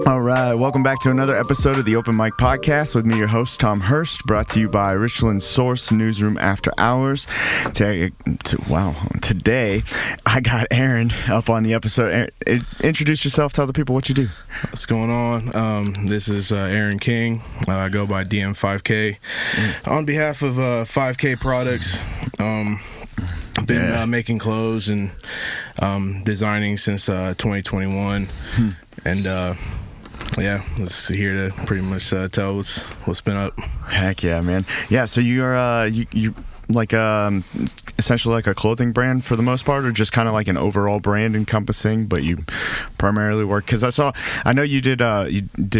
All right, welcome back to another episode of the Open Mic Podcast with me, your host, Tom Hirst, brought to you by Richland Source Newsroom After Hours. Today, I got Aaron up on the episode. Aaron, introduce yourself, tell the people what you do. What's going on? This is Aaron King. I go by DM5K. On behalf of 5K Products, I've been making clothes and designing since 2021. And just here to pretty much tell what's been up. Heck yeah, man. Yeah, so you're you like essentially like a clothing brand for the most part, or just kind of like an overall brand encompassing, but you primarily work, because I know you did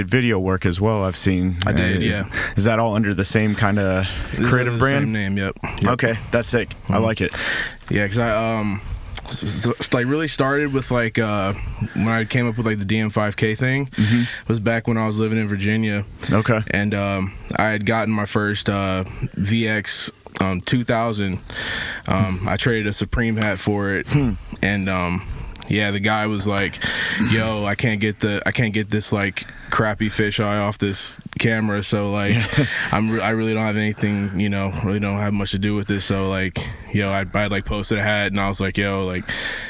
video work as well. I've seen. I did. Is that all under the same kind of creative brand? Same name. Yep. Okay, that's sick. I like it. Yeah, because I like really started with like when I came up with like the DM5K thing. Was back when I was living in Virginia. Okay. And I had gotten my first VX 2000. I traded a Supreme hat for it, and the guy was like, "Yo, I can't get this like crappy fisheye off this camera, so like I really don't have anything, really don't have much to do with this, so like, I like posted a hat and I was like, yo, like,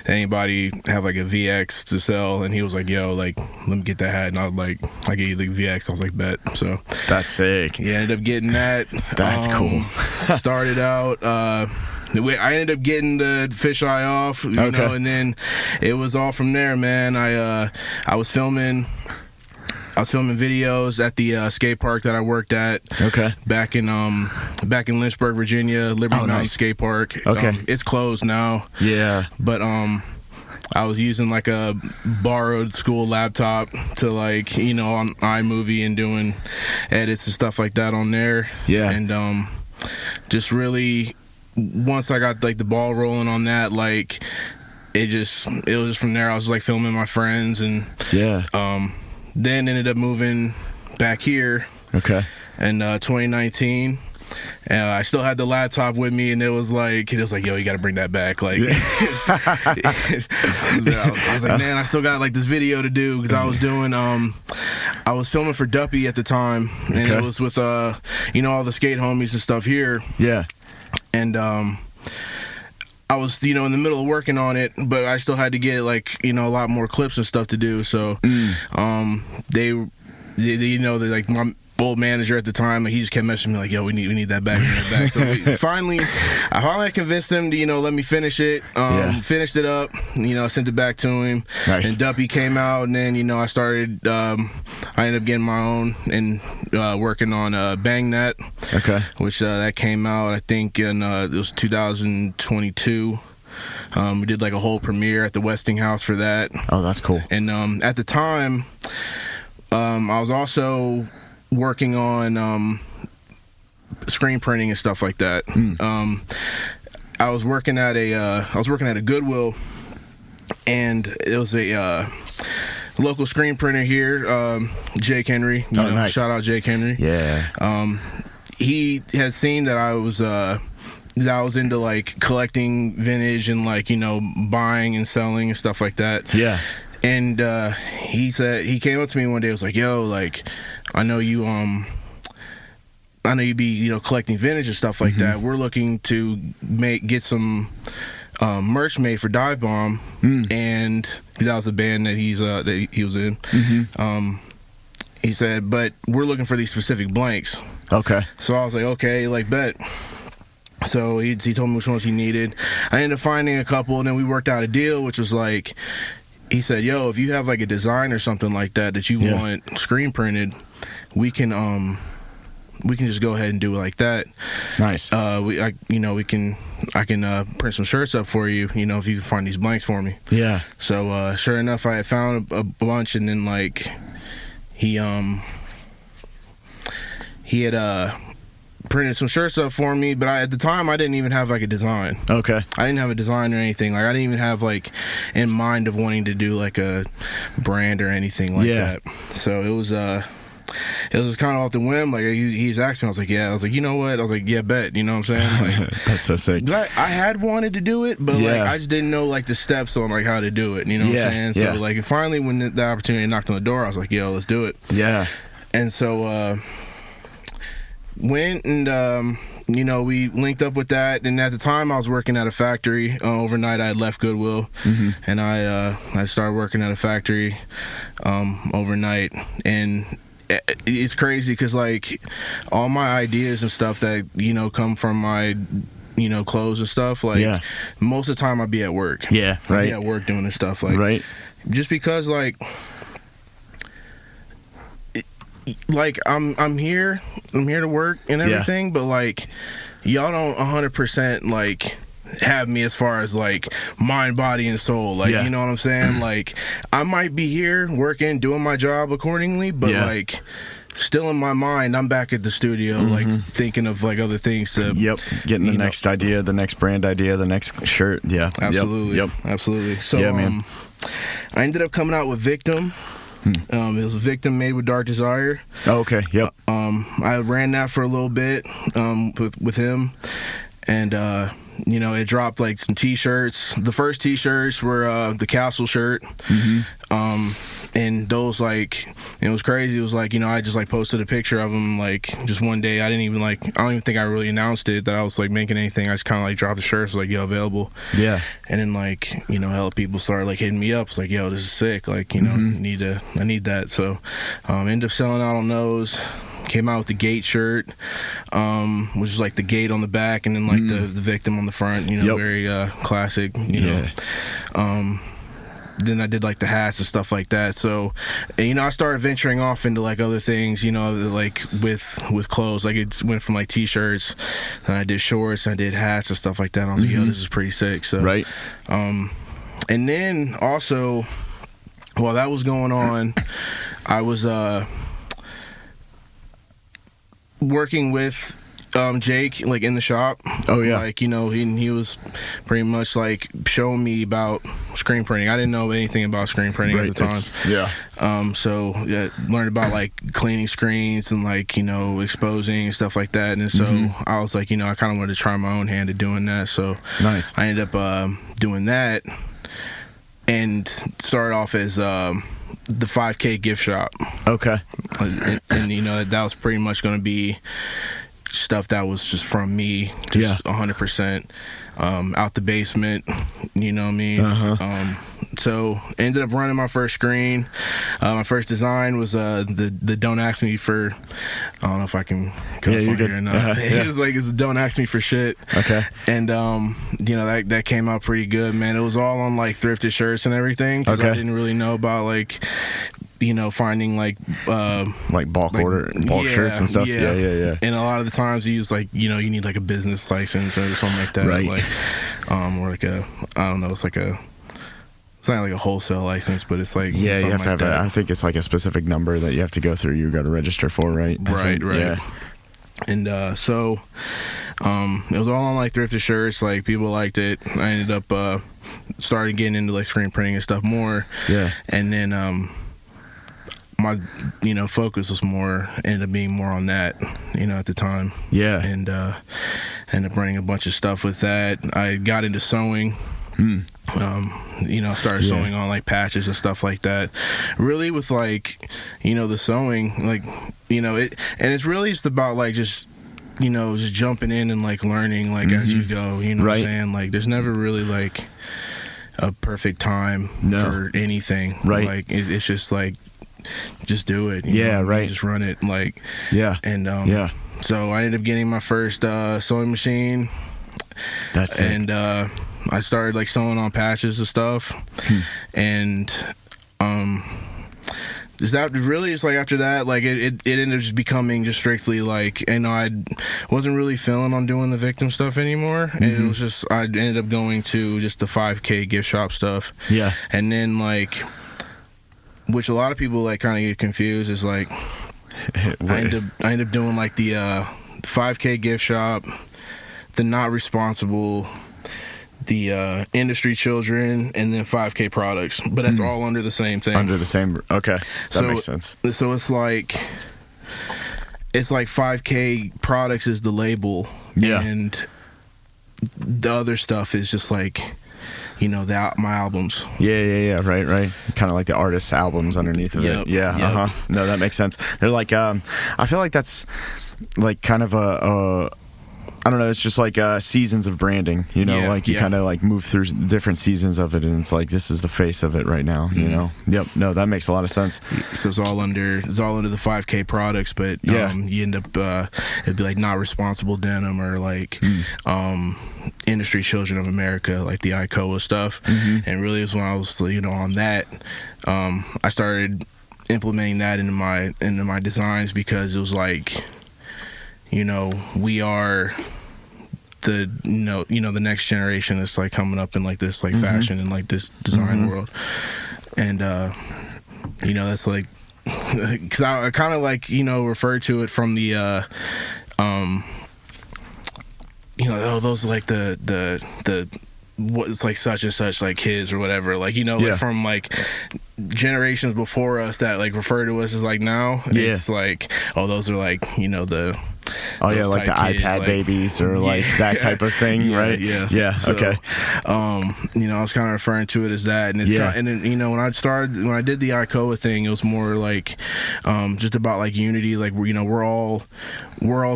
anybody have like a VX to sell? And he was like, yo, like, let me get that hat. And I was like, I get you the VX. I was like, bet. So that's sick. Yeah, ended up getting that. That's cool. Started out I ended up getting the fisheye off, you know, and then it was all from there, man. I was filming videos at the skate park that I worked at. Back in Lynchburg, Virginia, Liberty Mountain Skate Park. It's closed now. Yeah. But I was using like a borrowed school laptop to on iMovie and doing edits and stuff like that on there. Yeah. And just really, once I got like the ball rolling on that, like it was just from there. I was like filming my friends and then ended up moving back here. In 2019. And I still had the laptop with me, and it was like, yo, you got to bring that back. Like, I was like, man, I still got like this video to do, because I was doing, I was filming for Duppy at the time, and it was with, all the skate homies and stuff here. Yeah. And I was, in the middle of working on it, but I still had to get like, a lot more clips and stuff to do. So, they like my old manager at the time, he just kept messaging me like, yo, we need that back, So I finally convinced him to, let me finish it. Finished it up, sent it back to him. Nice. And Duppy came out, and then, I started, I ended up getting my own and working on Bang That. Which that came out, I think, in it was 2022. We did like a whole premiere at the Westinghouse for that. Oh, that's cool. And at the time, I was also working on screen printing and stuff like that. I was working at a Goodwill, and it was a local screen printer here, Jake Henry. Nice. Shout out Jake Henry. Yeah. He had seen that I was into like collecting vintage and like buying and selling and stuff like that. Yeah. And he came up to me one day, was like, yo, like, I know you be collecting vintage and stuff like that. We're looking to get some merch made for Dive Bomb, and that was the band that he was in. He said, but we're looking for these specific blanks. So I was like, okay, like, bet. So he told me which ones he needed. I ended up finding a couple, and then we worked out a deal, which was like, he said, yo, if you have like a design or something like that you want screen printed, we can just go ahead and do it like that. Nice. I can print some shirts up for you, if you can find these blanks for me. Yeah. So sure enough, I had found a bunch, and then like he had printed some shirts up for me, but at the time I didn't even have like a design. I didn't have a design or anything. Like I didn't even have like in mind of wanting to do like a brand or anything like that. So it was it was just kind of off the whim. Like he's asked me, I was like, yeah. I was like, you know what? I was like, yeah, bet. You know what I'm saying? Like, that's so sick. I had wanted to do it, but like I just didn't know like the steps on like how to do it. You know what I'm saying? So like, and finally when the opportunity knocked on the door, I was like, yo, let's do it. Yeah. And so went and you know, we linked up with that, and at the time I was working at a factory. Overnight I had left Goodwill, and I started working at a factory overnight. And it's crazy because like all my ideas and stuff that, you know, come from my, you know, clothes and stuff, like most of the time I'd be at work. Yeah, right. I'd be at work doing this stuff, like just because like I'm here to work and everything, but like y'all don't 100% like have me as far as like mind, body, and soul, like you know what I'm saying? Like I might be here working, doing my job accordingly, but like still in my mind I'm back at the studio, like thinking of like other things to getting the next idea, the next brand idea, the next shirt. Absolutely. So man. I ended up coming out with Victim. It was a Victim made with Dark Desire. Oh, okay. Yep. I ran that for a little bit with him, and you know, it dropped like some t-shirts. The first t-shirts were the Castle shirt. And those, like, it was crazy. It was like, you know, I just like posted a picture of them like just one day. I don't even think I really announced it that I was like making anything. I just kind of like dropped the shirts, like, yo, available. Yeah. And then like, you know, hella people started like hitting me up. It's like, yo, this is sick. Like, you know, I need that. So ended up selling out on those. Came out with the Gate shirt, which is like the gate on the back and then like the Victim on the front, you know, very classic, you know. Then I did like the hats and stuff like that. So, and, you know, I started venturing off into like other things, you know, like with clothes. Like it went from like t-shirts, and I did shorts, and I did hats and stuff like that. And I was like, yo, this is pretty sick. So and then also while that was going on, I was working with Jake, like in the shop. Oh yeah. Like, you know, he was pretty much like showing me about screen printing. I didn't know anything about screen printing at the time. So learned about like cleaning screens and like, you know, exposing and stuff like that. And so I was like, you know, I kind of wanted to try my own hand at doing that. So I ended up doing that and started off as the 5K gift shop. Okay. And you know, that was pretty much going to be stuff that was just from me, just 100% out the basement, you know what I mean? So ended up running my first screen. My first design was the Don't Ask Me For, I don't know if I can cuss on here or not. It was like, it's Don't Ask Me For Shit. Okay. And you know, that came out pretty good, man. It was all on like thrifted shirts and everything, because I didn't really know about like, you know, finding like bulk order, bulk shirts and stuff. Yeah. And a lot of the times you use like, you know, you need like a business license or something like that, like or like a, I don't know, it's not like a wholesale license, but it's like you have to have I think it's like a specific number that you have to go through. You got to register for, right? Right. Yeah. And so it was all on like thrifted shirts. Like people liked it. I ended up started getting into like screen printing and stuff more. Yeah. And then my, you know, focus was ended up being more on that, you know, at the time. Yeah. And ended up running a bunch of stuff with that. I got into sewing. You know, started sewing on like patches and stuff like that. Really with like, you know, the sewing, like, you know, it's really just about like just, you know, just jumping in and like learning like as you go, you know what I'm saying? Like there's never really like a perfect time for anything. Right. Like it's just like, just do it. You know? Right. Just run it. Like, and so I ended up getting my first sewing machine. That's it. And I started like sewing on patches and stuff. And that really is like after that, like it ended up just becoming just strictly like, you know, I wasn't really feeling on doing the Victim stuff anymore. And it was just, I ended up going to just the 5K gift shop stuff. Yeah. And then like, which a lot of people like kind of get confused is like, I end up doing like the 5K gift shop, the Not Responsible, the Industry Children, and then 5K products, but that's all under the same thing. Under the same, okay, that makes sense. So it's like, it's like 5K Products is the label, and the other stuff is just like, you know, my albums. Yeah, right. Kind of like the artist's albums underneath of it. Yeah, No, that makes sense. They're like, I feel like that's like kind of I don't know, it's just like seasons of branding, you know, like you kind of like move through different seasons of it, and it's like, this is the face of it right now, you know? Yep, no, that makes a lot of sense. So it's all under the 5K Products, but you end up, it'd be like Not Responsible Denim, or like Industry Children of America, like the ICOA stuff. And really it was when I was, you know, on that, I started implementing that into my designs, because it was like, you know, we are the the next generation that's like coming up in like this like fashion and like this design world. And you know, that's like, because I kind of like, you know, refer to it from the you know, oh, those are like the what's like such and such like kids or whatever, like, you know, like from like generations before us that like refer to us as like now. It's like, oh, those are like, you know, the like the kids, iPad like, babies, or like that type of thing, right? So, okay. You know, I was kind of referring to it as that, and it's and then, you know, when I did the ICOA thing, it was more like just about like unity, like, you know, we're all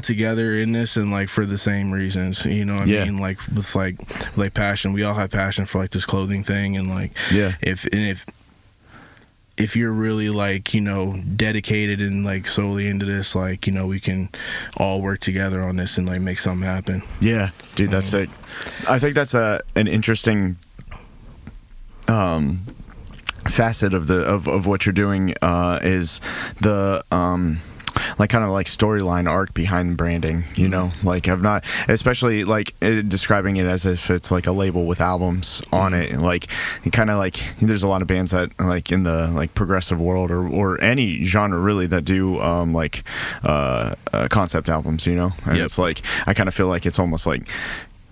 together in this, and like for the same reasons, you know what I mean? Like with like passion, we all have passion for like this clothing thing, and like if you're really like, you know, dedicated and like solely into this, like, you know, we can all work together on this and like make something happen. Yeah, dude, that's it. I think that's an interesting facet of what you're doing, is the like kind of like storyline arc behind branding, you know, like I've not, especially like describing it as if it's like a label with albums on it, like kind of like there's a lot of bands that like in the like progressive world or any genre really that do like concept albums, you know, and it's like I kind of feel like it's almost like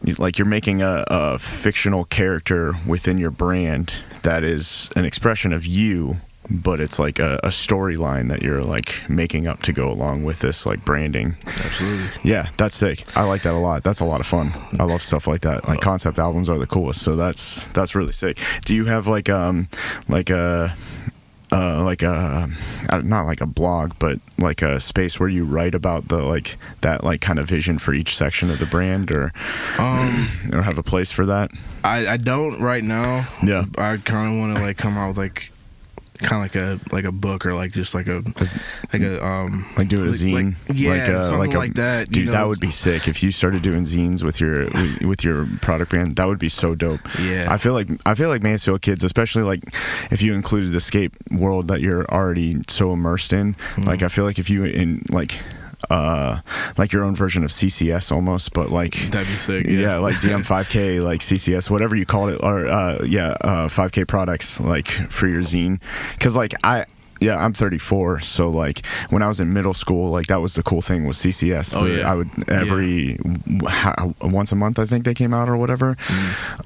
you're making a fictional character within your brand that is an expression of you, but it's like a storyline that you're like making up to go along with this like branding. Absolutely. Yeah, that's sick. I like that a lot. That's a lot of fun. I love stuff like that. Like concept albums are the coolest, so that's really sick. Do you have like not like a blog, but like a space where you write about the like that like kind of vision for each section of the brand, or have a place for that? I don't right now. Yeah, I kind of want to like come out with like kind of like a book, or like just like a do a zine, something like that, dude. You know? That would be sick if you started doing zines with your product brand. That would be so dope. I feel like Mansfield kids, especially like if you included the skate world that you're already so immersed in, like I feel like if you in like your own version of CCS almost, but like that'd be sick. Like DM5K, like CCS, whatever you call it, or 5K products, like for your zine, because like I'm 34, so like when I was in middle school, like that was the cool thing was CCS. I would once a month, I think they came out or whatever.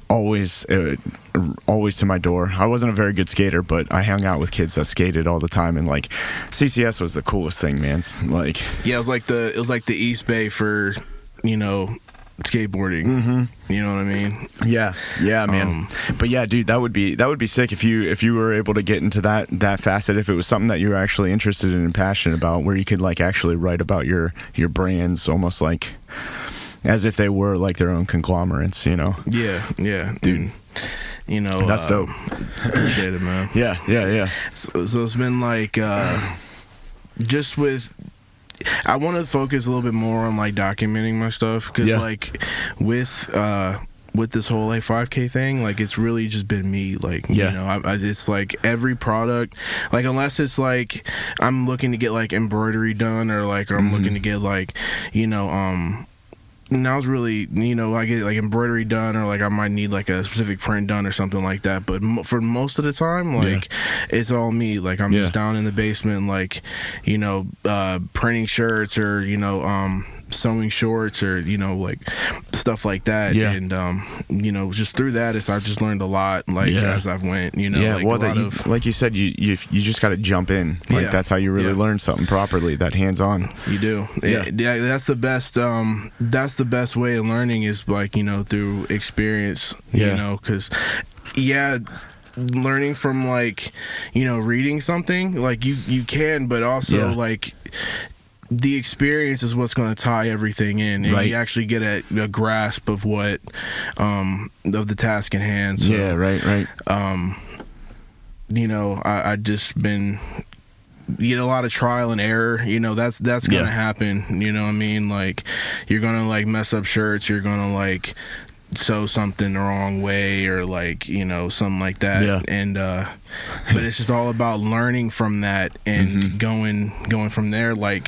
Always to my door. I wasn't a very good skater, but I hung out with kids that skated all the time, and like CCS was the coolest thing, man. Like it was like the East Bay for, you know, skateboarding. You know what I mean? Yeah, man. But yeah, dude, that would be sick if you were able to get into that facet, if it was something that you were actually interested in and passionate about, where you could like actually write about your brands almost like as if they were like their own conglomerates, you know? Yeah, dude. You know, that's dope. Appreciate it, man. Yeah. So it's been like just with, I want to focus a little bit more on like documenting my stuff, because like with this whole like 5K thing, like it's really just been me, like you know, it's like every product, like unless it's like I'm looking to get like embroidery done, or like I'm looking to get like, you know, and I was really, you know, I get like embroidery done, or like I might need like a specific print done or something like that. But for most of the time, like it's all me. Like I'm just down in the basement, like, you know, printing shirts, or, you know, sewing shorts or like stuff like that. And just through that I've just learned a lot as I've went. Like you said, you just got to jump in. That's how you really learn something properly. That hands on. You do. That's the best. That's the best way of learning is through experience. Because learning from reading something you can, but also the experience is what's going to tie everything in, and you actually get a grasp of what of the task in hand. So, I just been a lot of trial and error. That's gonna happen. You know what I mean? You're gonna mess up shirts. You're gonna sew something the wrong way or something like that. And but it's just all about learning from that and going from there. A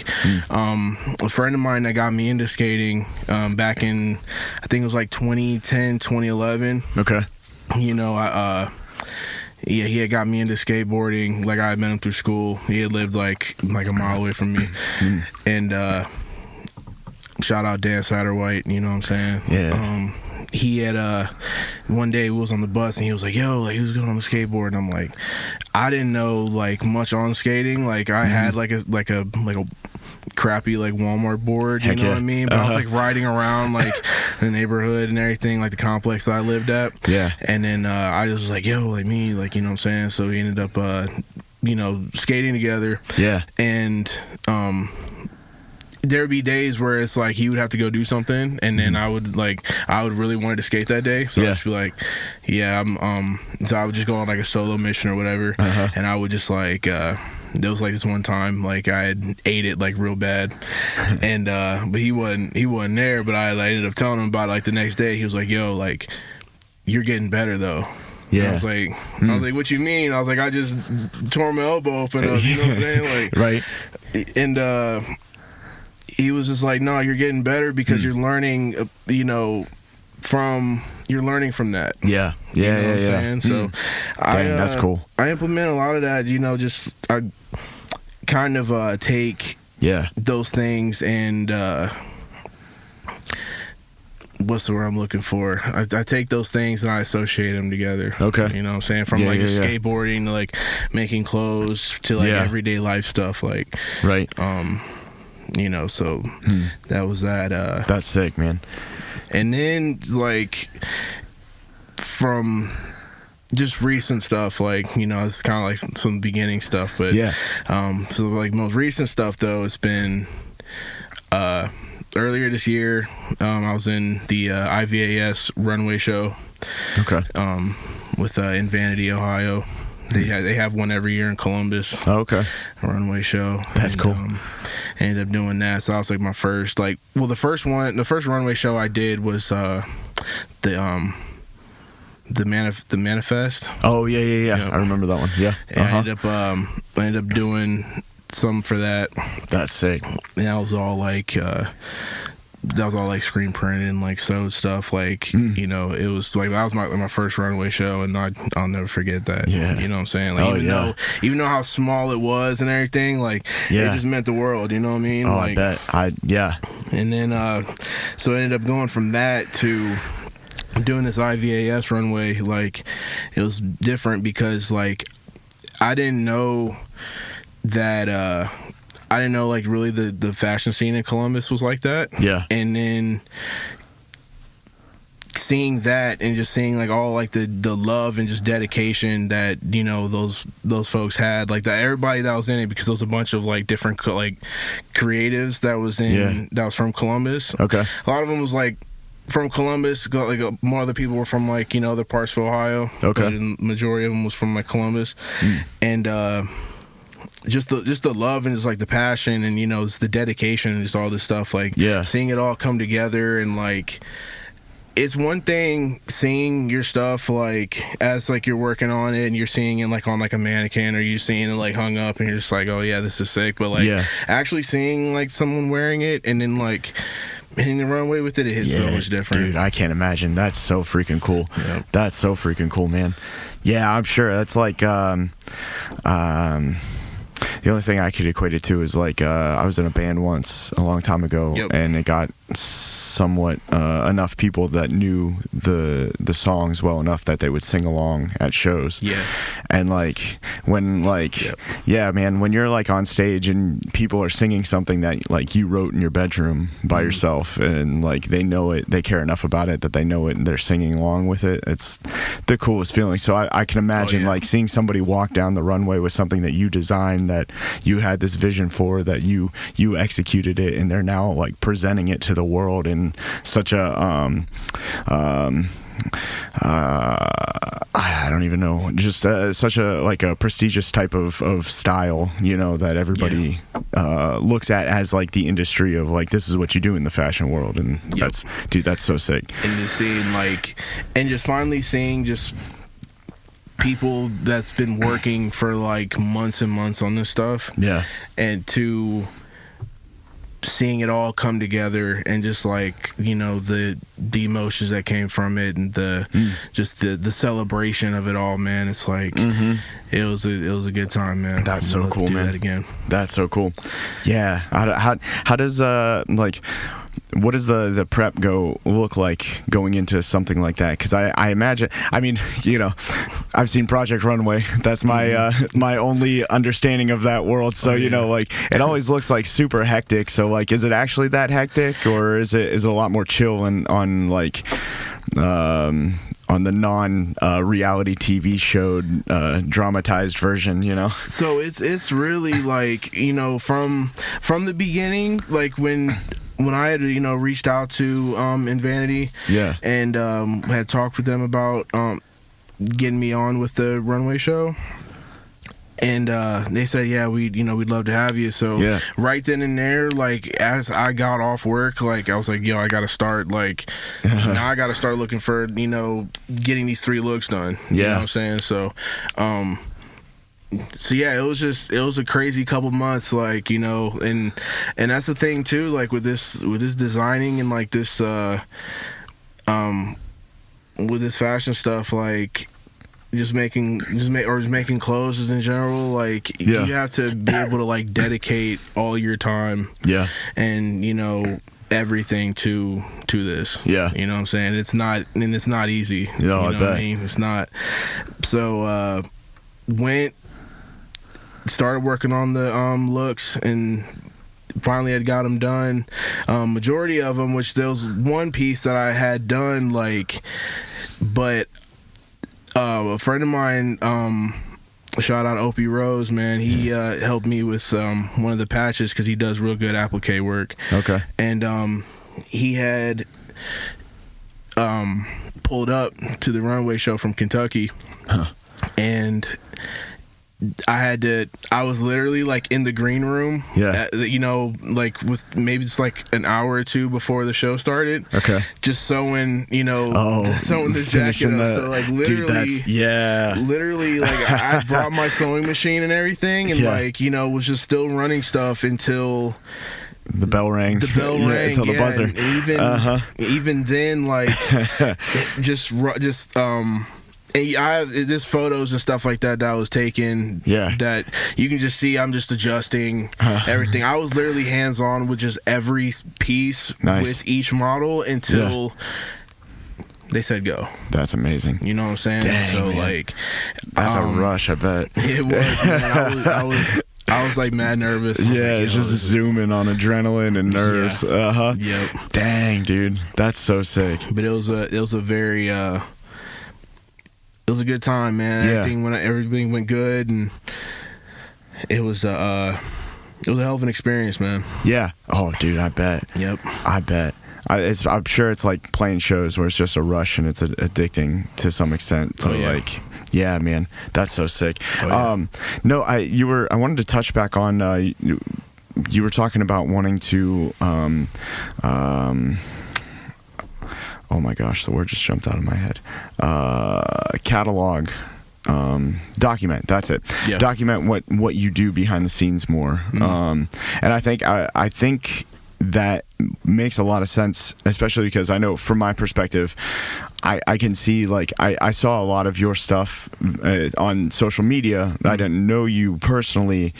friend of mine that got me into skating back in, I think it was 2010, 2011. Okay. He had got me into skateboarding. I had met him through school. He had lived like a mile away from me. And shout out Dan Satterwhite, you know what I'm saying? Yeah. He had one day we was on the bus and he was like, yo, who's going on the skateboard? And I'm like, I didn't know much on skating. I had a crappy Walmart board, you know what I mean? But I was riding around the neighborhood and everything, the complex that I lived at. Yeah. And then I was like, yo, me, you know what I'm saying? So we ended up skating together. Yeah. And there'd be days where it's he would have to go do something, and then I would really wanted to skate that day, so I'd just be I'm so I would just go on a solo mission or whatever, and I would just there was this one time I had ate it real bad, and but he wasn't there, but I ended up telling him about it the next day. He was like, yo, you're getting better though. Yeah. And I was like, what you mean? I was I just tore my elbow open up, you know what I'm saying? Right. And he was just no, you're getting better because you're learning, you're learning from that. Yeah. You know what I'm saying? So that's cool. I implement a lot of that, just I kind of take those things and what's the word I'm looking for? I take those things and I associate them together. Okay. You know what I'm saying? From just skateboarding to making clothes to everyday life stuff. Right. So that was that. That's sick, man. And then from just recent stuff, it's kind of some beginning stuff, but so most recent stuff though, it's been earlier this year. I was in the IVAS runway show. Okay. With in Vanity, Ohio. They have one every year in Columbus. Oh, okay. A runway show. That's cool. Ended up doing that. So that was my first the first runway show I did was the Manifest. Oh yeah. I remember that one. Yeah. And I ended up doing some for that. That's sick. And that was all screen printed and sewed stuff. It was that was my first runway show, and I'll never forget that. Yeah. You know what I'm saying? Even though how small it was and everything, it just meant the world. You know what I mean? Oh, I bet. And then so I ended up going from that to doing this IVAS runway. It was different because I didn't know that I didn't know really the fashion scene in Columbus was like that. Yeah. And then seeing that and just seeing all the love and just dedication that those folks had, that everybody that was in it, because there was a bunch of different creatives that was that was from Columbus. Okay. A lot of them was from Columbus. More other people were from other parts of Ohio. Okay. But the majority of them was from Columbus. And just the love and just the passion and it's the dedication and just all this stuff, seeing it all come together. And it's one thing seeing your stuff as you're working on it and you're seeing it on a mannequin, or you're seeing it hung up and you're just oh yeah, this is sick. But actually seeing someone wearing it and then hitting the runway with it hits so much different. Dude, I can't imagine. That's so freaking cool. Yep. That's so freaking cool, man. Yeah, I'm sure that's the only thing I could equate it to is like I was in a band once a long time ago, and it got somewhat enough people that knew the songs well enough that they would sing along at shows. And like when man, when you're like on stage and people are singing something that like you wrote in your bedroom by yourself, and like they know it, they care enough about it that they know it and they're singing along with it, it's the coolest feeling. So I can imagine like seeing somebody walk down the runway with something that you designed, that you had this vision for, that you executed it, and they're now like presenting it to the world in such a I don't even know, just such a like a prestigious type of style, you know, that everybody looks at as like the industry of like, this is what you do in the fashion world. And that's so sick. And just seeing like, and just finally seeing just people that's been working for like months and months on this stuff, and to seeing it all come together, and just like, you know, the emotions that came from it, and the just the celebration of it all, man. It's like it was a good time, man. That's so cool, man. That again. That's so cool. Yeah. How does like, what does the prep look like going into something like that? Because I imagine, I mean, you know, I've seen Project Runway. That's my my only understanding of that world. So you know, like, it always looks like super hectic. So like, is it actually that hectic, or is it a lot more chill and on like on the non-reality TV show dramatized version, you know? So it's really like, you know, from the beginning, like when I had, you know, reached out to in Vanity, and had talked with them about getting me on with the runway show, and they said, we'd love to have you. So right then and there, like, as I got off work, like, I was like, I gotta start, like, now I gotta start looking for, you know, getting these 3 looks done. You know what I'm saying? So it was a crazy couple months, like, you know, and that's the thing too, like with this designing and like this with this fashion stuff, like just making clothes in general, like you have to be able to like dedicate all your time and, you know, everything to this. You know what I'm saying? It's not easy. You know what I mean? It's not. So started working on the looks, and finally had got them done. Majority of them, which there was one piece that I had done, like, but a friend of mine, shout out Opie Rose, man, he helped me with one of the patches, because he does real good applique work. And he had pulled up to the runway show from Kentucky, and I was literally like in the green room, you know, like with maybe just like an hour or 2 before the show started, just sewing, you know, sewing the jacket up. So like literally like I brought my sewing machine and everything, and like, you know, was just still running stuff until the bell rang. Until the buzzer. And even then, like, and I have just photos and stuff like that I was taking, that you can just see I'm just adjusting everything. I was literally hands-on with just every piece with each model until they said go. That's amazing. You know what I'm saying? Dang, so man. like, that's a rush, I bet. It was, man. I was like mad nervous. It's just zooming on adrenaline and nerves. Dang, dude, that's so sick. But it was a very it was a good time, man. Everything went good, and it was a hell of an experience, man. Oh, dude, I bet. I bet. I'm sure it's like playing shows where it's just a rush and it's addicting to some extent. Like, man, that's so sick. I wanted to touch back on. You were talking about wanting to. Oh my gosh, the word just jumped out of my head. Catalog, document. That's it. Document what you do behind the scenes more. And I think that makes a lot of sense, especially because I know from my perspective, I can see, like, I saw a lot of your stuff on social media. I didn't know you personally,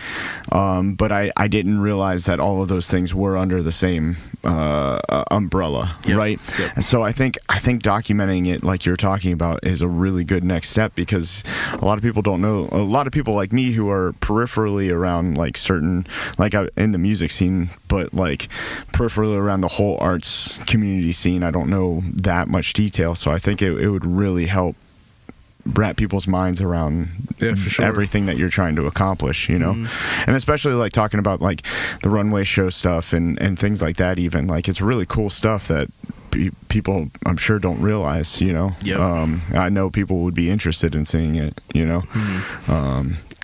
but I didn't realize that all of those things were under the same umbrella, right? Yep. And so I think documenting it, like you're talking about, is a really good next step, because a lot of people don't know. A lot of people like me who are peripherally around, like, certain, like, in the music scene, but like peripherally around the whole arts community scene, I don't know that much detail. So I think it would really help wrap people's minds around for sure. Everything that you're trying to accomplish, you know? And especially, like, talking about, like, the runway show stuff and things like that, even, like, it's really cool stuff that people, I'm sure, don't realize, you know? Yep. I know people would be interested in seeing it, you know?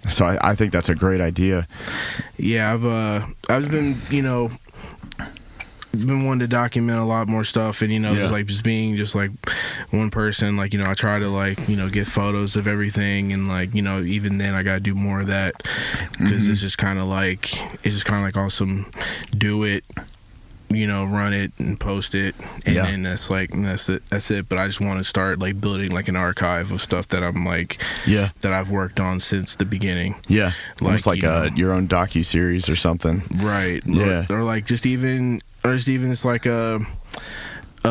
So I think that's a great idea. Yeah, I've been, you know, been wanting to document a lot more stuff, and, you know, just being just like one person, like, you know, I try to, like, you know, get photos of everything, and, like, you know, even then I gotta do more of that, because it's just kind of like awesome, do it, you know, run it and post it, and then that's it. But I just want to start, like, building, like, an archive of stuff that I'm, like, that I've worked on since the beginning. Yeah, almost like your own docu-series or something. Right. Or like just even it's like a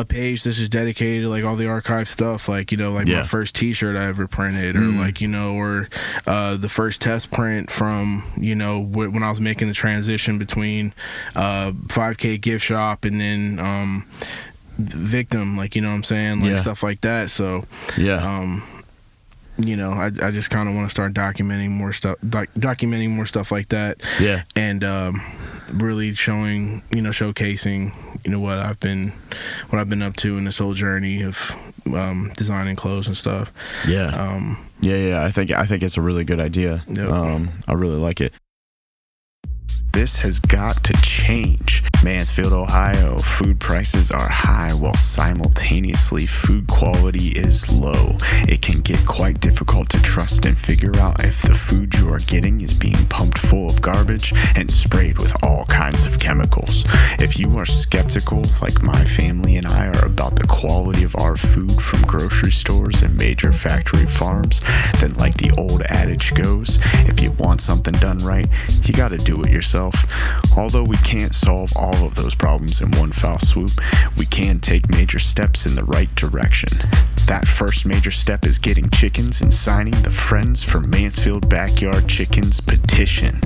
page that's just dedicated to, like, all the archive stuff, like, you know, like my first t-shirt I ever printed, or like, you know, or the first test print from, you know, when I was making the transition between 5K gift shop and then Victim, like, you know what I'm saying, like, stuff like that. So you know, I just kind of want to start documenting more stuff like that, and really showing, you know, showcasing, you know, what I've been up to in this whole journey of designing clothes and stuff. I think it's a really good idea. I really like it. This has got to change. Mansfield, Ohio, food prices are high while simultaneously food quality is low. It can get quite difficult to trust and figure out if the food you are getting is being pumped full of garbage and sprayed with all kinds of chemicals. If you are skeptical, like my family and I are, about the quality of our food from grocery stores and major factory farms, then, like the old adage goes, if you want something done right, you gotta do it yourself. Although we can't solve all of those problems in one foul swoop, we can take major steps in the right direction. That first major step is getting chickens and signing the Friends for Mansfield Backyard Chickens petition.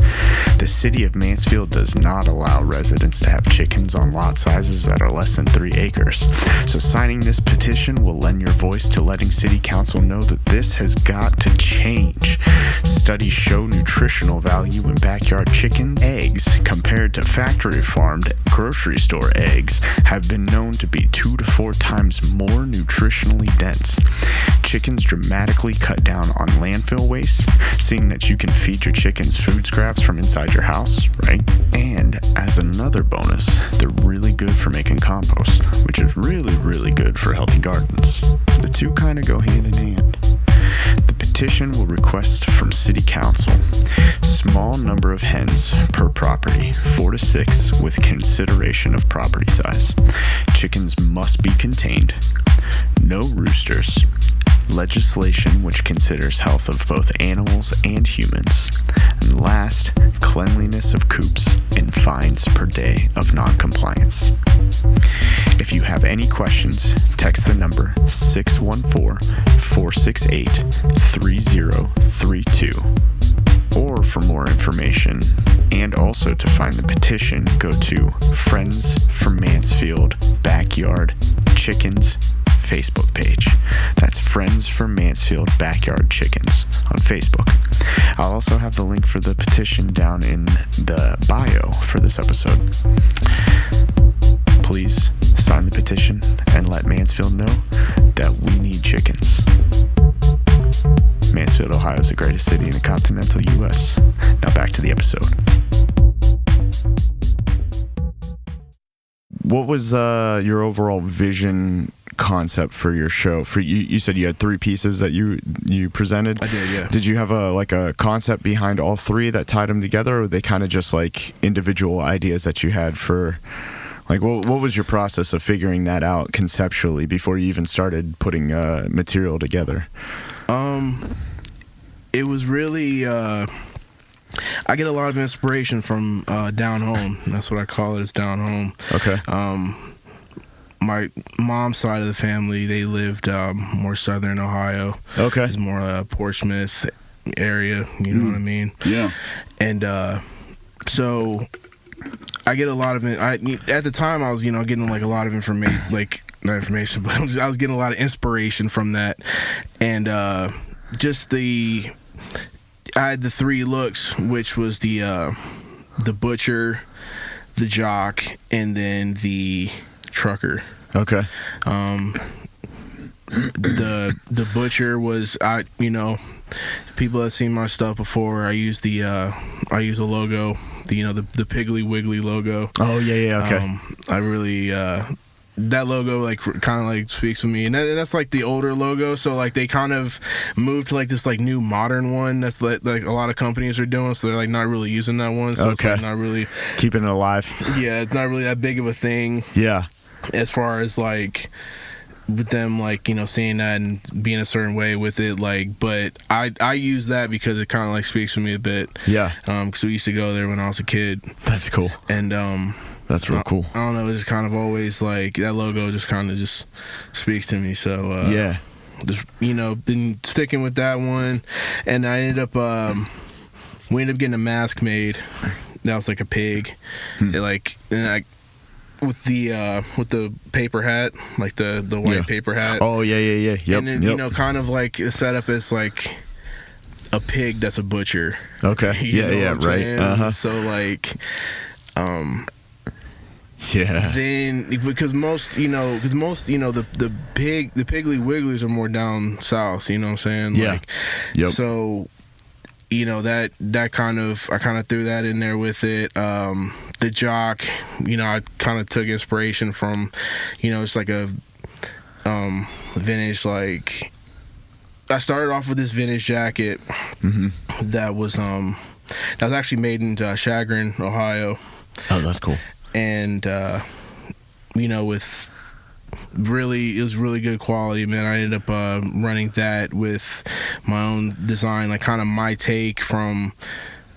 The city of Mansfield does not allow residents to have chickens on lot sizes that are less than 3 acres. So signing this petition will lend your voice to letting city council know that this has got to change. Studies show nutritional value in backyard chickens. Eggs, compared to factory farmed grocery store eggs, have been known to be 2 to 4 times more nutritionally dense. Chickens dramatically cut down on landfill waste, seeing that you can feed your chickens food scraps from inside your house, right? And as another bonus, they're really good for making compost, which is really, really good for healthy gardens. The two kind of go hand in hand. The petition will request from City Council small number of hens per property, 4 to 6, with consideration of property size. Chickens must be contained. No roosters. Legislation which considers health of both animals and humans. And last, cleanliness of coops and fines per day of non-compliance. If you have any questions, text the number 614-468-3032. Or for more information, and also to find the petition, go to Friends for Mansfield Backyard Chickens Facebook page. That's Friends for Mansfield Backyard Chickens on Facebook. I'll also have the link for the petition down in the bio for this episode. Please sign the petition and let Mansfield know that we need chickens. Mansfield, Ohio is the greatest city in the continental U.S. Now back to the episode. What was your overall vision concept for your show? For you said you had 3 pieces that you presented. I did, yeah. Did you have a concept behind all 3 that tied them together, or were they kind of just like individual ideas that you had for Like, what was your process of figuring that out conceptually before you even started putting material together? It was really I get a lot of inspiration from down home. That's what I call it, is down home. Okay. My mom's side of the family, they lived more southern Ohio. Okay. It's more Portsmouth area, you know what I mean? Yeah. And so I get a lot of at the time I was, getting like a lot of information, like not information, but I was getting a lot of inspiration from that. And just I had the 3 looks, which was the butcher, the jock, and then the trucker. Okay. The butcher was, people have seen my stuff before. I use a logo, the Piggly Wiggly logo. Oh yeah, okay. I really that logo like kind of like speaks with me, and that's like the older logo. So like they kind of moved to like this like new modern one that's like a lot of companies are doing. So they're like not really using that one. So it's like not really keeping it alive. Yeah, it's not really that big of a thing. Yeah, as far as like with them like seeing that and being a certain way with it, like, but I use that because it kind of like speaks to me a bit. Yeah. Because we used to go there when I was a kid. That's cool. And that's real cool. I don't know, it's kind of always like that logo just kind of just speaks to me. So yeah, just been sticking with that one, and I ended up we ended up getting a mask made that was like a pig. With the paper hat, like the white paper hat. Oh yeah. Yep. And then kind of like set up as like a pig that's a butcher. Okay. Yeah. Right. Uh-huh. So like, yeah. Then because most the Piggly Wigglies are more down south. You know what I'm saying? Yeah. Like, yep. So that kind of I kind of threw that in there with it. The jock, I kind of took inspiration from, it's like a vintage, like I started off with this vintage jacket that was actually made in Chagrin, Ohio. Oh, that's cool. And with it was really good quality, man. I ended up running that with my own design, like kind of my take from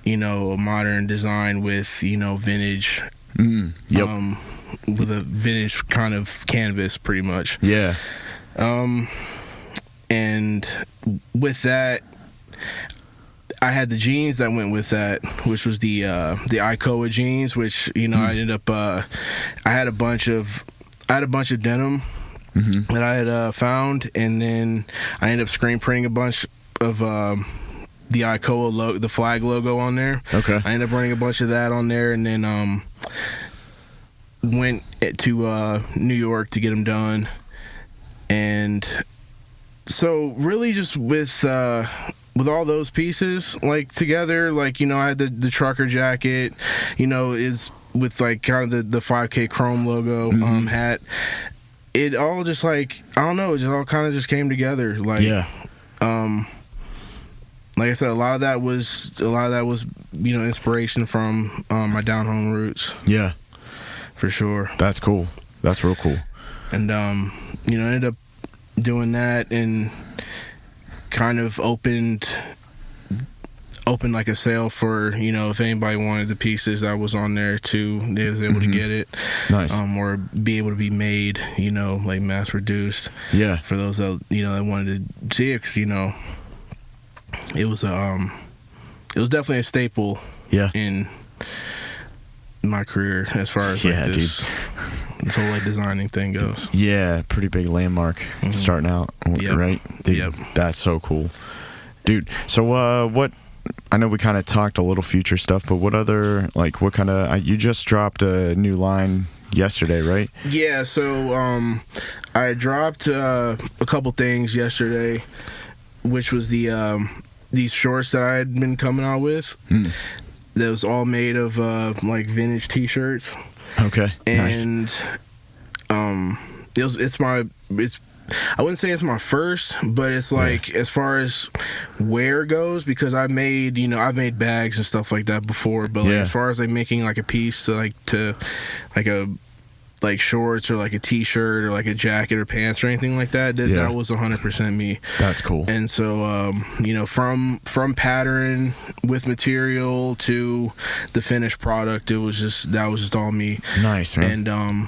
a modern design with vintage. Yep. With a vintage kind of canvas, pretty much. Yeah. And with that, I had the jeans that went with that, which was the Icoa jeans, which I ended up I had a bunch of denim that I had found, and then I ended up screen printing a bunch of the Icoa the flag logo on there. Okay. I ended up running a bunch of that on there, and then went to New York to get them done. And so really just with all those pieces like together, like I had the trucker jacket, is with like kind of the 5K chrome logo hat. It all just like I don't know, it just all kind of just came together. Like like I said, a lot of that was inspiration from my down home roots. Yeah, for sure. That's cool. That's real cool. And ended up doing that and kind of opened like a sale for if anybody wanted the pieces that was on there too, they was able to get it. Nice. Or be able to be made, like mass produced. Yeah. For those that that wanted to see it, because it was definitely a staple. Yeah. In my career as far as like this whole like designing thing goes. Yeah, pretty big landmark starting out. Yep. Right? Dude, yep. That's so cool. Dude, so what I know we kind of talked a little future stuff, but what other, like, what kind of, you just dropped a new line yesterday, right? Yeah, so I dropped a couple things yesterday, which was these shorts that I had been coming out with. That was all made of like vintage t-shirts. Okay. And nice. I wouldn't say it's my first, but it's like as far as wear goes, because I've made bags and stuff like that before, but like as far as like making like a piece to a like shorts or like a t-shirt or like a jacket or pants or anything like that. That was 100% me. That's cool. And so from pattern with material to the finished product, that was just all me. Nice, man. And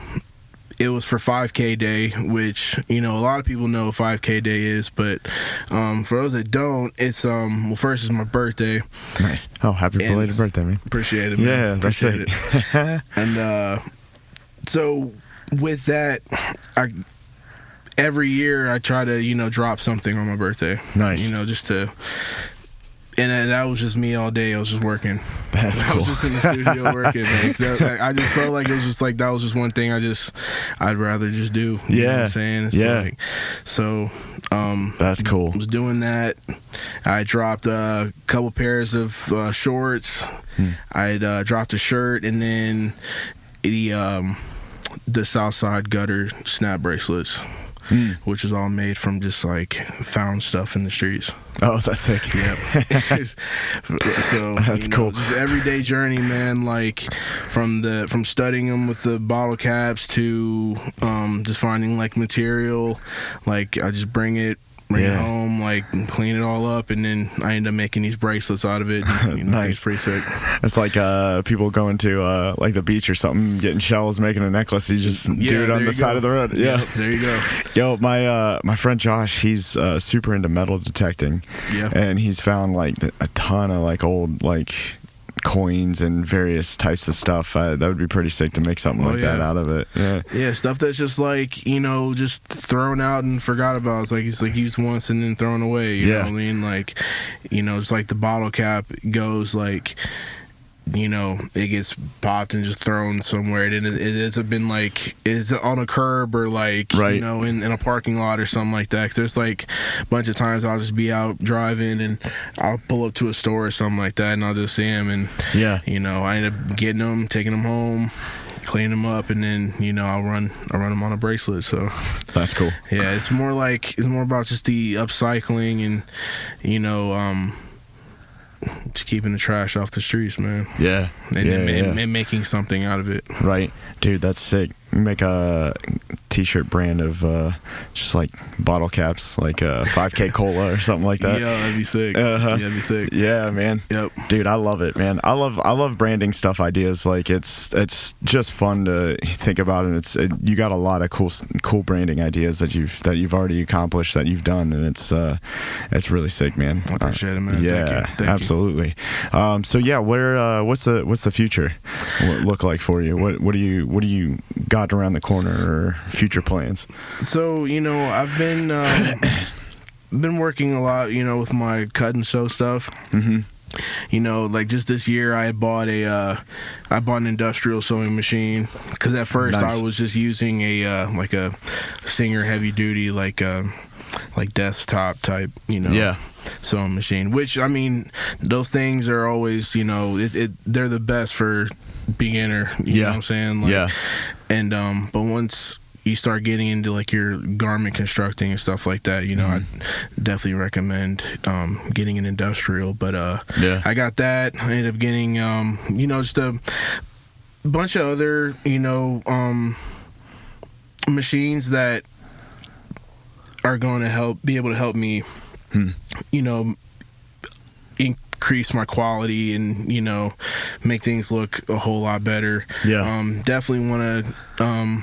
it was for 5K day, which a lot of people know what 5K day is, but for those that don't, it's first it's my birthday. Nice. Oh, happy belated birthday, man. Appreciate it, man. Yeah, appreciate it. And so with that, every year I try to drop something on my birthday. Nice. Just to. And that was just me all day. I was just working. That's cool. I was just in the studio working, man. I just felt like it was just like that was just one thing I'd rather just do. You know what I'm saying? So that's cool. I was doing that. I dropped a couple pairs of shorts. I dropped a shirt, and then the Southside Gutter snap bracelets. Which is all made from just like found stuff in the streets. Oh, that's sick. Yeah. So that's cool. Just everyday journey, man. Like from studying them with the bottle caps to just finding like material. Like I just bring it home, like clean it all up, and then I end up making these bracelets out of it. Nice. It's pretty sick. It's like people going to like the beach or something, getting shells, making a necklace. You just do it on the side of the road. Yeah, there you go. Yo, my friend Josh, he's super into metal detecting. Yeah, and he's found like a ton of like old like coins and various types of stuff. That would be pretty sick to make something like that out of it. Yeah, stuff that's just like just thrown out and forgot about. It's like used once and then thrown away. You know what I mean? Like it's like the bottle cap goes like it gets popped and just thrown somewhere, and it hasn't been like it's on a curb or like in a parking lot or something like that. 'Cause there's like a bunch of times I'll just be out driving and I'll pull up to a store or something like that, and I'll just see them, and I end up getting them, taking them home, clean them up, and then I'll run them on a bracelet. So that's cool. Yeah, it's more about just the upcycling and just keeping the trash off the streets, man. Yeah. And making something out of it. Right. Dude, that's sick. Make a t-shirt brand of just like bottle caps, like 5K cola or something like that. Yeah, that'd be sick. That'd be sick. Yeah, man. Yep. Dude, I love it, man. I love branding stuff ideas. Like it's just fun to think about, and you got a lot of cool branding ideas that you've already accomplished, that you've done, and it's really sick, man. I appreciate it, man. Yeah, Thank you. Absolutely. So yeah, what's the future look like for you? What do you got around the corner, or future plans? So I've been working a lot with my cut and sew stuff. Like just this year I bought an industrial sewing machine, because at first I was just using a Singer heavy duty like desktop type sewing machine, which I mean those things are always they're the best for beginner, you know what I'm saying, and but once you start getting into like your garment constructing and stuff like that, I definitely recommend getting an industrial. But I got that. I ended up getting just a bunch of other machines that are going to be able to help me increase my quality and make things look a whole lot better. Definitely want to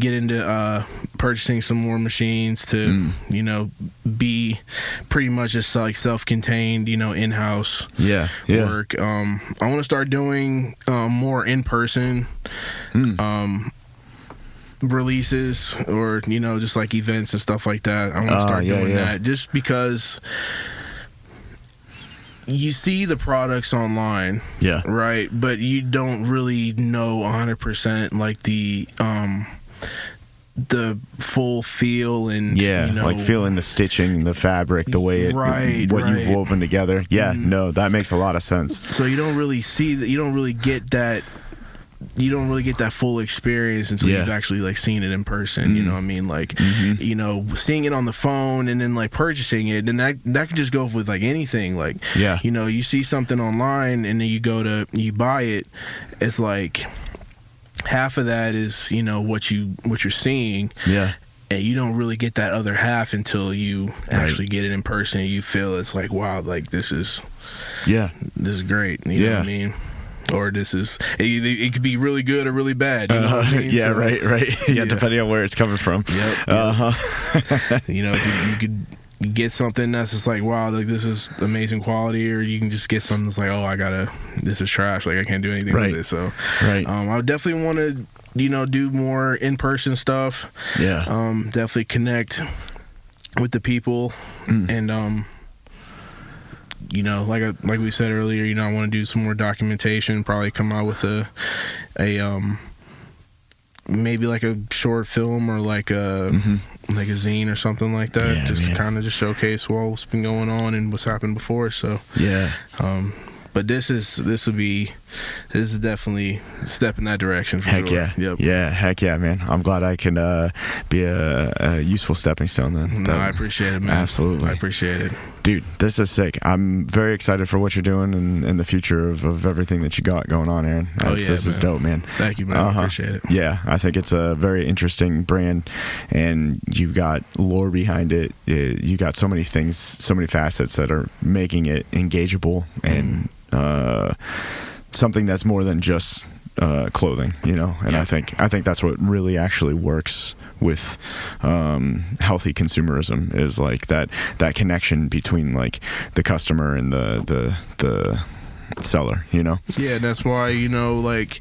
get into purchasing some more machines to be pretty much just like self-contained in-house work. I want to start doing more in-person releases, or just like events and stuff like that. I want to start doing that, just because you see the products online, right, but you don't really know 100% like the full feel, and like feeling the stitching, the fabric, the way you've woven together. No, that makes a lot of sense. So you don't really see that, you don't really get that full experience until you've actually like seen it in person. You know what I mean? Like seeing it on the phone and then like purchasing it, and that could just go with like anything. Like you see something online and then you buy it. It's like half of that is, you know, what you're seeing. Yeah. And you don't really get that other half until you actually get it in person. And you feel it's like, wow, like this is great. You know what I mean? Or this is it could be really good or really bad. You know what I mean? Yeah, so, right. Yeah, depending on where it's coming from. Yep. You know, you could get something that's just like, wow, like this is amazing quality, or you can just get something that's like, oh, this is trash. Like I can't do anything with it. So, I would definitely want to, you know, do more in-person stuff. Yeah. Definitely connect with the people, and you know, like we said earlier, you know, I want to do some more documentation. Probably come out with a maybe like a short film or like a zine or something like that. Yeah, just kind of just showcase what's been going on and what's happened before. So yeah. But this is definitely a step in that direction. For heck sure. Yeah. Yep. Yeah. Heck yeah, man. I'm glad I can be a useful stepping stone then. No, I appreciate it, man. Absolutely. I appreciate it. Dude, this is sick. I'm very excited for what you're doing and the future of everything that you got going on, Aaron. This is dope, man. Thank you, man. I appreciate it. Yeah, I think it's a very interesting brand, and you've got lore behind it. You got so many things, so many facets that are making it engageable and something that's more than just clothing, you know. And I think that's what really actually works with healthy consumerism, is like that connection between like the customer and the seller, you know. Yeah, that's why, you know, like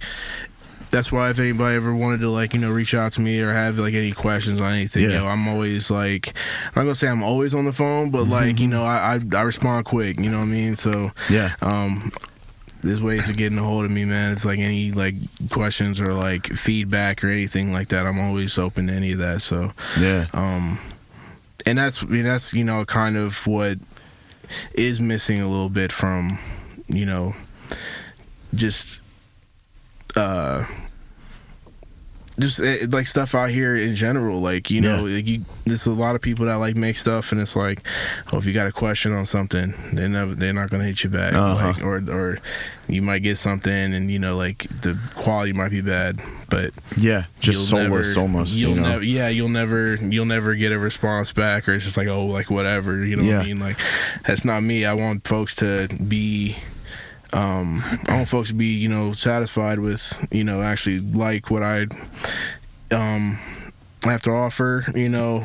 that's why if anybody ever wanted to, like, you know, reach out to me or have like any questions on anything, you know, I'm always like, I'm not gonna say I'm always on the phone, but like, you know, I respond quick, you know what I mean? So there's ways of getting a hold of me, man. It's like any like questions or like feedback or anything like that, I'm always open to any of that. So and that's you know, kind of what is missing a little bit from, you know, just like stuff out here in general, like, you know, like there's a lot of people that like make stuff, and it's like, oh, if you got a question on something, they're not gonna hit you back, like, or you might get something, and you know, like the quality might be bad, but just soulless almost. You'll never get a response back, or it's just like, oh, like whatever, you know what I mean? Like that's not me. I want folks to be. I want folks to be, you know, satisfied with, you know, actually like what I have to offer, you know.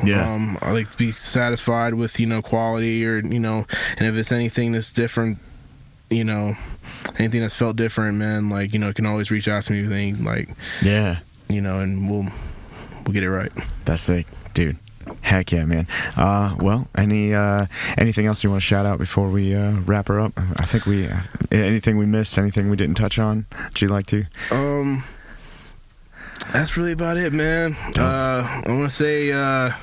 I like to be satisfied with, you know, quality, or, you know, and if it's anything that's different, you know, anything that's felt different, man, like, you know, you can always reach out to me with any, like, you know, and we'll get it right. That's sick, dude. Heck yeah, man. Well, anything else you want to shout out before we wrap her up? I think anything we missed, anything we didn't touch on, would you like to? That's really about it, man. I want to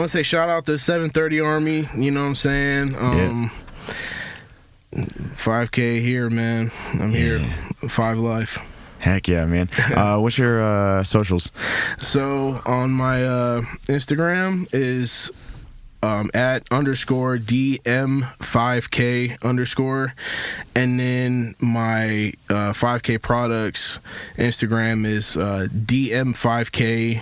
say shout out to 730 Army, you know what I'm saying? 5K here, man. I'm here. 5 Life. Heck yeah, man. What's your socials? So on my Instagram is at _DM5K_, and then my 5K products Instagram is DM5K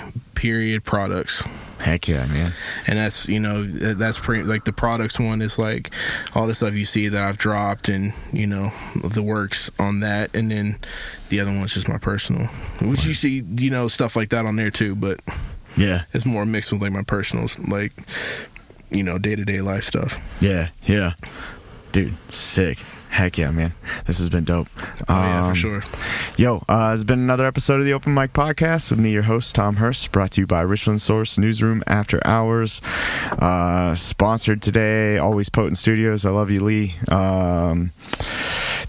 products. Heck yeah, man. And that's, you know, that's pretty, like the products one is like all the stuff you see that I've dropped, and, you know, the works on that, and then the other one's just my personal, which you see, you know, stuff like that on there too, but it's more mixed with like my personal, like, you know, day-to-day life stuff. Yeah dude, sick. Heck yeah, man. This has been dope. For sure. Yo, it's been another episode of the Open Mic Podcast with me, your host, Tom Hirst, brought to you by Richland Source Newsroom After Hours. Sponsored today, Always Potent Studios. I love you, Lee.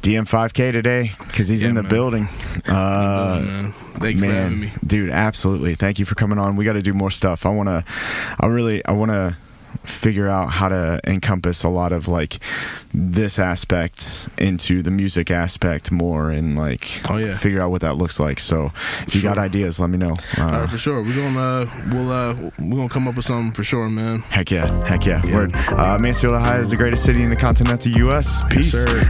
DM5K today, because he's in the building. Man. Thank you for having me. Dude, absolutely. Thank you for coming on. We got to do more stuff. I want to figure out how to encompass a lot of like this aspect into the music aspect more, and like figure out what that looks like. So if you got ideas, let me know. For sure. We're gonna come up with something for sure, man. Heck yeah. Word. Mansfield, Ohio is the greatest city in the continental US. Peace. Yes, sir.